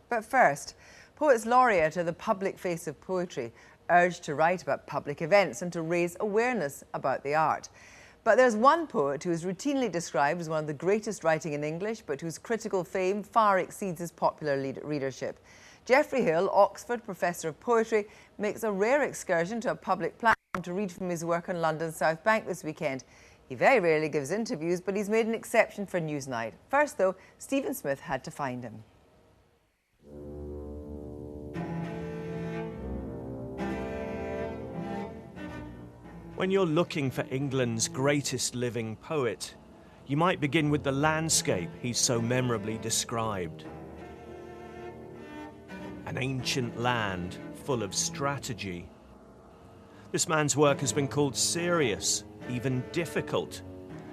But first, poets laureate are the public face of poetry, urged to write about public events and to raise awareness about the art. But there's one poet who is routinely described as one of the greatest writing in English, but whose critical fame far exceeds his popular readership. Geoffrey Hill, Oxford Professor of Poetry, makes a rare excursion to a public platform to read from his work on London's South Bank this weekend. He very rarely gives interviews, but he's made an exception for Newsnight. First, though, Stephen Smith had to find him. When you're looking for England's greatest living poet, you might begin with the landscape he's so memorably described. An ancient land full of strategy. This man's work has been called serious, even difficult.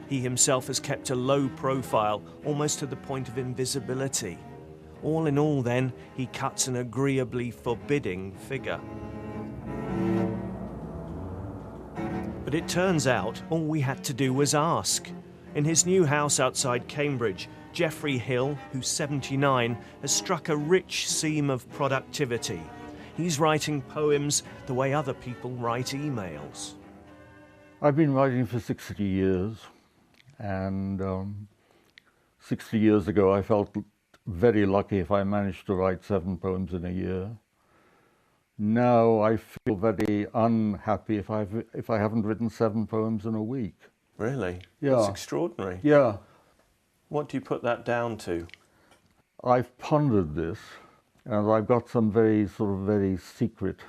He himself has kept a low profile, almost to the point of invisibility. All in all, then, he cuts an agreeably forbidding figure. But it turns out all we had to do was ask. In his new house outside Cambridge, Geoffrey Hill, who's 79, has struck a rich seam of productivity. He's writing poems the way other people write emails. I've been writing for 60 years, and 60 years ago I felt very lucky if I managed to write 7 poems in a year. Now I feel very unhappy if I haven't written 7 poems in a week. Really? Yeah. That's extraordinary. Yeah. What do you put that down to? I've pondered this, and I've got some very secret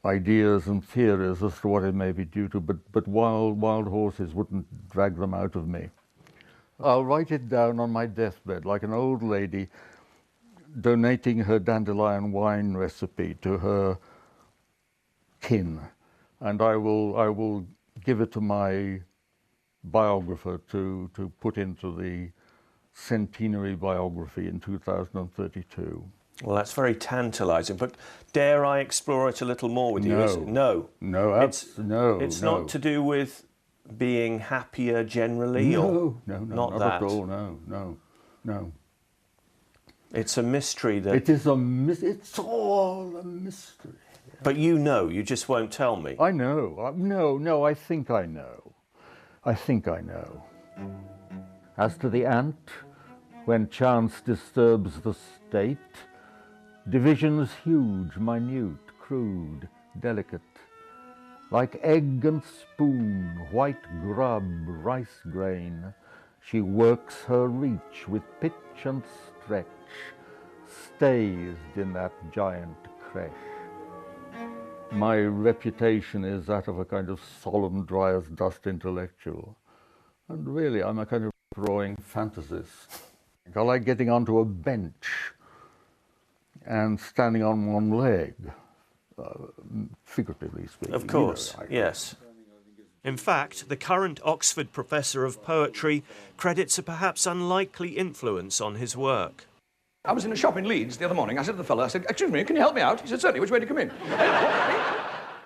ideas and theories as to what it may be due to, but wild horses wouldn't drag them out of me. I'll write it down on my deathbed like an old lady donating her dandelion wine recipe to her kin, and I will give it to my biographer to put into the centenary biography in 2032. Well, that's very tantalising, but dare I explore it a little more with you? No. It's not to do with being happier generally? No, not at all, no. It's a mystery that... It's all a mystery. But you just won't tell me. I know. No, I think I know. As to the ant, when chance disturbs the state, divisions huge, minute, crude, delicate, like egg and spoon, white grub, rice grain, she works her reach with pitch and stretch, stayed in that giant creche. My reputation is that of a kind of solemn, dry as dust intellectual. And really, I'm a kind of drawing fantasist. I like getting onto a bench and standing on one leg, figuratively speaking. Of course, yes. In fact, the current Oxford Professor of Poetry credits a perhaps unlikely influence on his work. I was in a shop in Leeds the other morning. I said to the fellow, I said, "Excuse me, can you help me out?" He said, "Certainly, which way to come in?"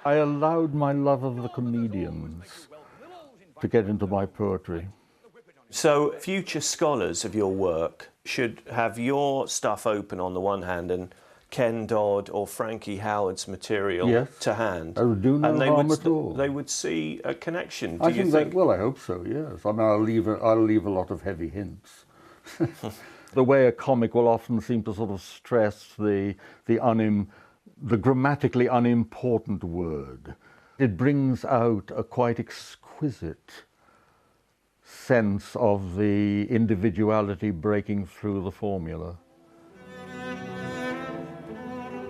I allowed my love of the comedians to get into my poetry. So future scholars of your work should have your stuff open on the one hand and Ken Dodd or Frankie Howard's material to hand. I do no harm at all. They would see a connection. Do I you think? Well, I hope so, yes. I mean, I'll leave a lot of heavy hints. The way a comic will often seem to sort of stress the grammatically unimportant word. It brings out a quite exquisite sense of the individuality breaking through the formula.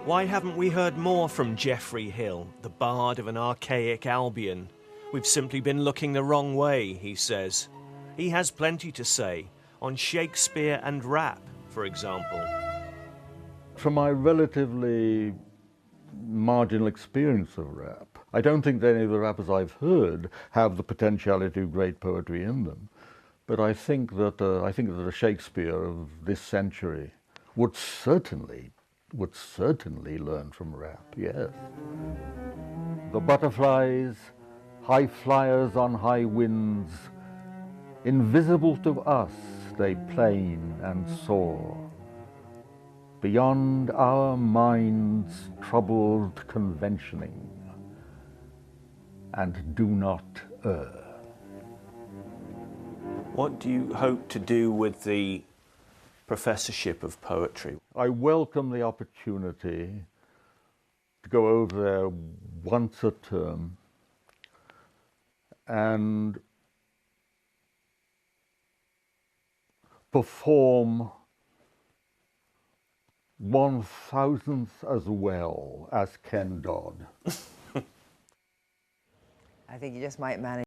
Why haven't we heard more from Geoffrey Hill, the bard of an archaic Albion? We've simply been looking the wrong way, he says. He has plenty to say on Shakespeare and rap, for example. From my relatively marginal experience of rap, I don't think that any of the rappers I've heard have the potentiality of great poetry in them. But I think that a Shakespeare of this century would certainly learn from rap, yes. The butterflies, high flyers on high winds, invisible to us they plane and soar. beyond our minds' troubled conventioning, and do not err. What do you hope to do with the professorship of poetry? I welcome the opportunity to go over there once a term and perform 1,000th as well as Ken Dodd. I think you just might manage.